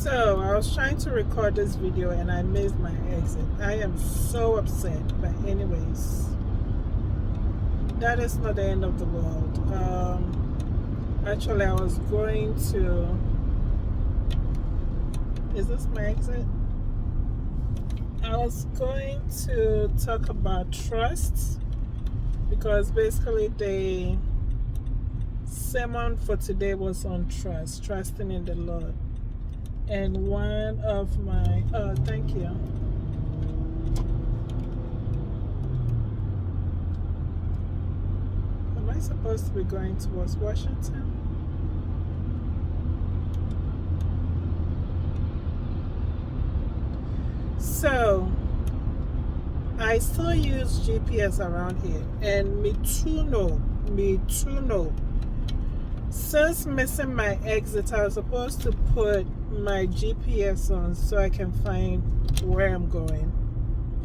So I was trying to record this video and I missed my exit. I am so upset, but anyways, that is not the end of the world. Actually, I was going to, is this my exit? I was going to talk about trust, because basically the sermon for today was on trust, trusting in the Lord. And one of my, oh, thank you. Am I supposed to be going towards Washington? So, I still use GPS around here, and me too know. Since missing my exit, I was supposed to put my GPS on so I can find where I'm going,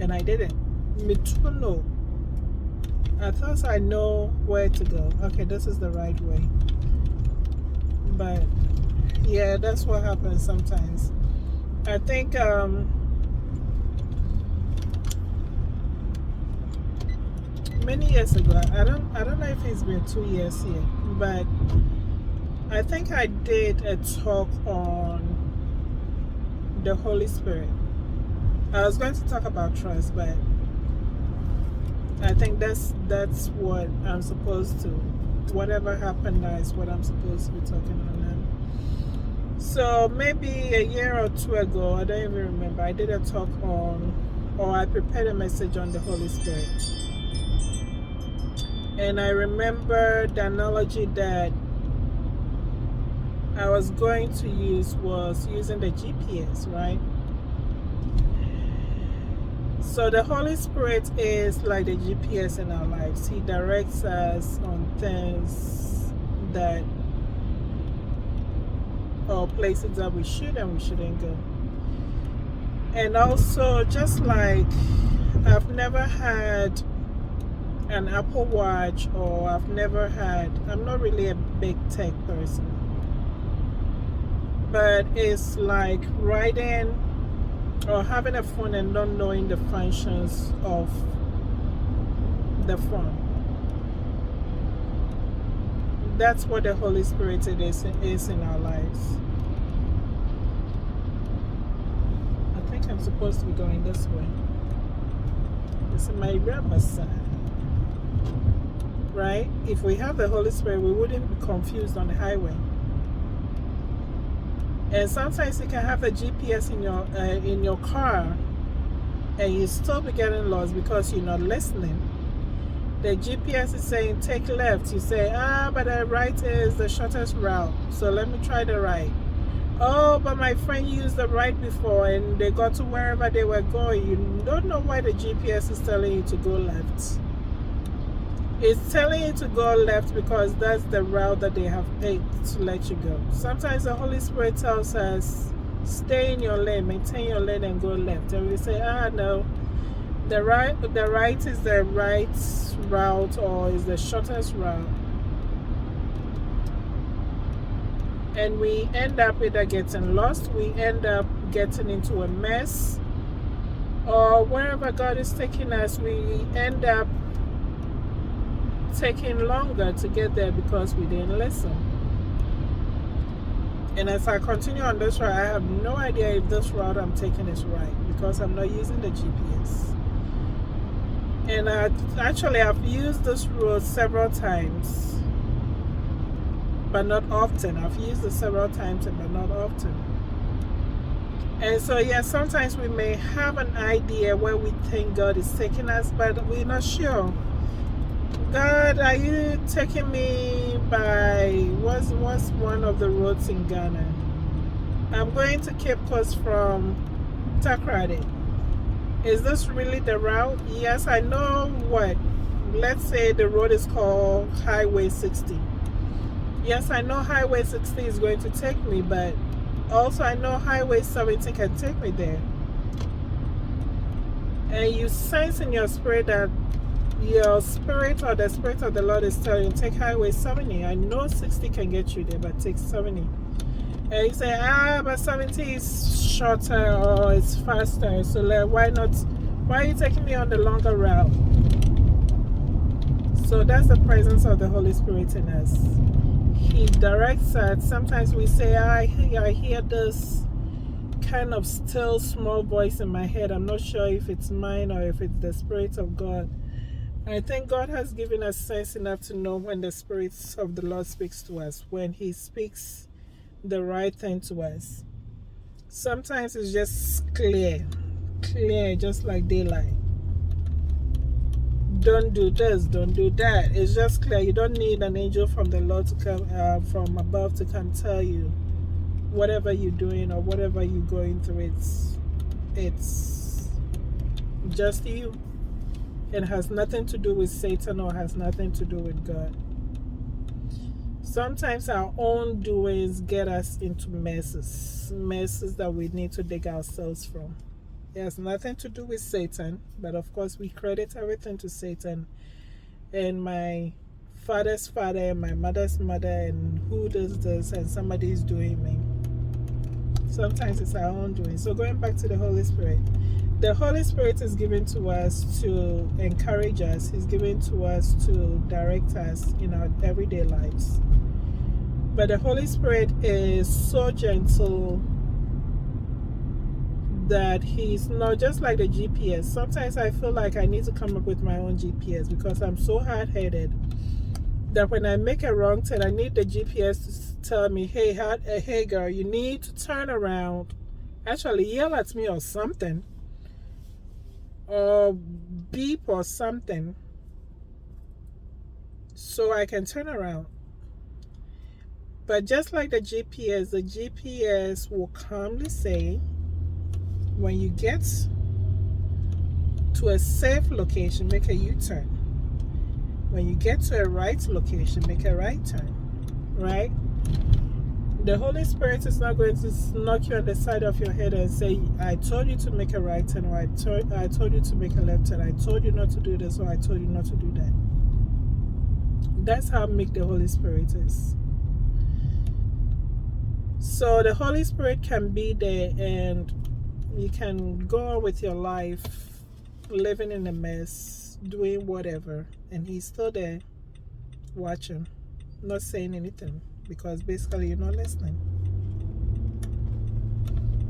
and I didn't. Me too know. I thought I know where to go. Okay, this is the right way. But yeah, that's what happens sometimes. I think many years ago, I don't know if it's been 2 years yet, but I think I did a talk on the Holy Spirit. I was going to talk about trust, but I think that's what I'm supposed to, whatever happened now is what I'm supposed to be talking on now. So maybe a year or two ago, I don't even remember, I did a talk on, or I prepared a message on the Holy Spirit. And I remember the analogy that I was going to use was using the GPS, right? So the Holy Spirit is like the GPS in our lives. He directs us on things that, or places that we should and we shouldn't go. And also, just like I've never had an Apple Watch, or I'm not really a big tech person, but it's like riding or having a phone and not knowing the functions of the phone. That's what the Holy Spirit is in our lives. I think I'm supposed to be going this way. This is my rubber side. Right? If we have the Holy Spirit, we wouldn't be confused on the highway. And sometimes you can have the GPS in your car, and you still be getting lost because you're not listening. The GPS is saying take left. You say, but the right is the shortest route, so let me try the right. Oh, but my friend used the right before and they got to wherever they were going. You don't know why the GPS is telling you to go left. It's telling you to go left because that's the route that they have picked to let you go. Sometimes the Holy Spirit tells us, stay in your lane, maintain your lane and go left. And we say, no, the right is the right route, or is the shortest route. And we end up either getting lost, we end up getting into a mess, or wherever God is taking us, we end up taking longer to get there because we didn't listen. And as I continue on this route, I have no idea if this route I'm taking is right because I'm not using the GPS. And I've used this road several times, but not often. I've used it several times, but not often. And so, yeah, sometimes we may have an idea where we think God is taking us, but we're not sure. God, are you taking me by, what's one of the roads in Ghana? I'm going to Cape Coast from Takoradi. Is this really the route? Yes, I know what. Let's say the road is called Highway 60. Yes, I know Highway 60 is going to take me, but also I know Highway 70 can take me there. And you sense in your spirit that your spirit or the spirit of the Lord is telling you, take Highway 70. I know 60 can get you there, but take 70. And you say, but 70 is shorter or it's faster, so like, why are you taking me on the longer route? So that's the presence of the Holy Spirit in us. He directs us. Sometimes we say, I hear this kind of still small voice in my head. I'm not sure if it's mine or if it's the Spirit of God. I think God has given us sense enough to know when the Spirit of the Lord speaks to us, when He speaks the right thing to us. Sometimes it's just clear, just like daylight. Don't do this, don't do that. It's just clear. You don't need an angel from the Lord to come from above to come tell you whatever you're doing or whatever you're going through. It's just you. It has nothing to do with Satan or has nothing to do with God. Sometimes our own doings get us into messes that we need to dig ourselves from. It has nothing to do with Satan, but of course we credit everything to Satan and my father's father and my mother's mother and who does this and somebody is doing me. Sometimes it's our own doing. So going back to the Holy Spirit, the Holy Spirit is given to us to encourage us. He's given to us to direct us in our everyday lives. But the Holy Spirit is so gentle that He's not just like the GPS. Sometimes I feel like I need to come up with my own GPS because I'm so hard-headed that when I make a wrong turn, I need the GPS to tell me, hey girl, you need to turn around. Actually yell at me or something, or beep or something, so I can turn around. But just like the GPS will calmly say, when you get to a safe location, make a U-turn. When you get to a right location, make a right turn. Right? The Holy Spirit is not going to knock you on the side of your head and say, I told you to make a right turn, or I told you to make a left turn, I told you not to do this, or I told you not to do that. That's how meek the Holy Spirit is. So the Holy Spirit can be there and you can go on with your life, living in a mess, doing whatever, and He's still there watching, not saying anything, because basically you're not listening.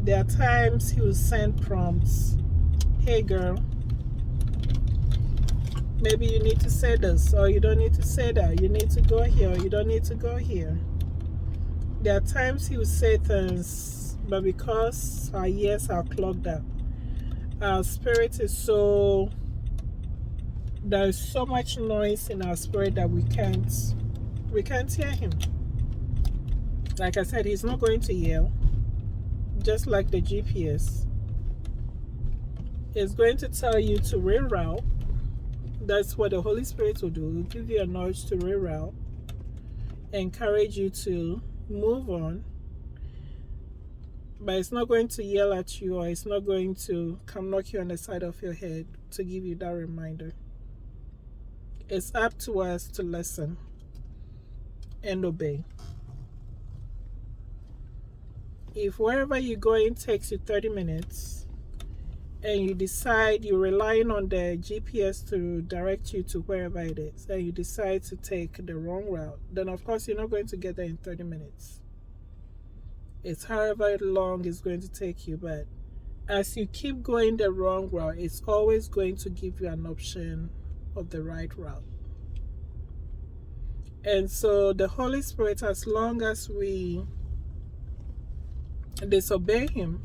There are times He will send prompts. Hey girl, maybe you need to say this, or you don't need to say that. You need to go here, or you don't need to go here. There are times He will say things, but because our ears are clogged up, our spirit is there's so much noise in our spirit that we can't hear Him. Like I said, He's not going to yell, just like the GPS. It's going to tell you to reroute. That's what the Holy Spirit will do. It will give you a nudge to reroute, encourage you to move on. But it's not going to yell at you, or it's not going to come knock you on the side of your head to give you that reminder. It's up to us to listen and obey. If wherever you're going takes you 30 minutes and you decide you're relying on the GPS to direct you to wherever it is, and you decide to take the wrong route, then of course you're not going to get there in 30 minutes. It's however long it's going to take you, but as you keep going the wrong route, it's always going to give you an option of the right route. And so the Holy Spirit, as long as we disobey Him,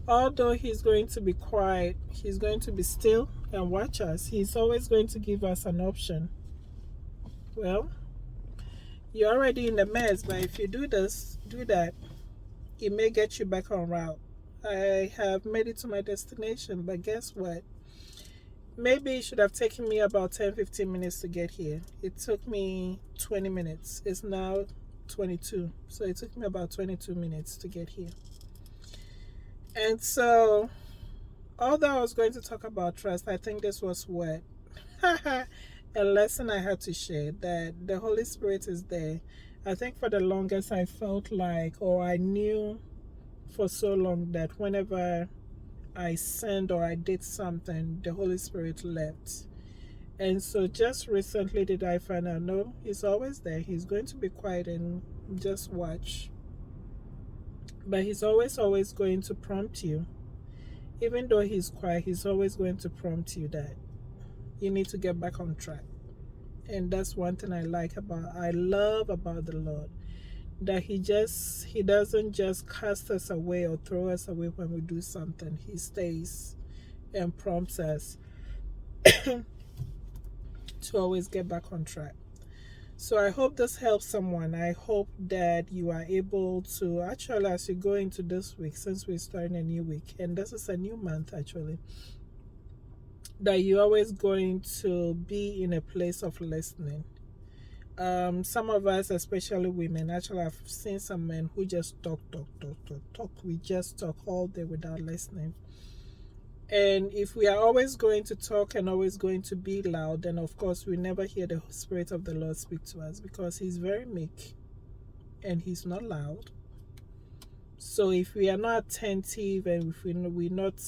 although He's going to be quiet, He's going to be still and watch us, He's always going to give us an option. Well, you're already in the mess, but if you do this, do that, it may get you back on route. I have made it to my destination, but guess what? Maybe it should have taken me about 10-15 minutes to get here. It took me 20 minutes. It's now 22. So it took me about 22 minutes to get here. And so, although I was going to talk about trust, I think this was what a lesson I had to share, that the Holy Spirit is there. I think for the longest I felt like, or I knew for so long, that whenever I sinned or I did something, the Holy Spirit left. And so just recently did I find out, no, He's always there. He's going to be quiet and just watch. But He's always going to prompt you. Even though He's quiet, He's always going to prompt you that you need to get back on track. And that's one thing I love about the Lord. That He doesn't just cast us away or throw us away when we do something. He stays and prompts us to always get back on track. So I hope this helps someone. I hope that you are able to, actually, as you go into this week, since we're starting a new week, and this is a new month actually, that you're always going to be in a place of listening. Some of us, especially women, actually I've seen some men who just talk. We just talk all day without listening. And if we are always going to talk and always going to be loud, then of course we never hear the Spirit of the Lord speak to us, because He's very meek and He's not loud. So if we are not attentive and if we're not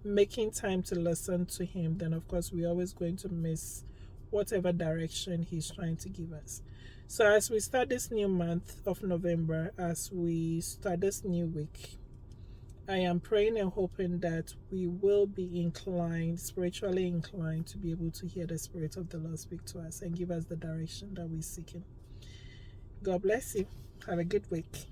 making time to listen to Him, then of course we're always going to miss whatever direction He's trying to give us. So as we start this new month of November, as we start this new week, I am praying and hoping that we will be inclined, spiritually inclined, to be able to hear the Spirit of the Lord speak to us and give us the direction that we're seeking. God bless you. Have a good week.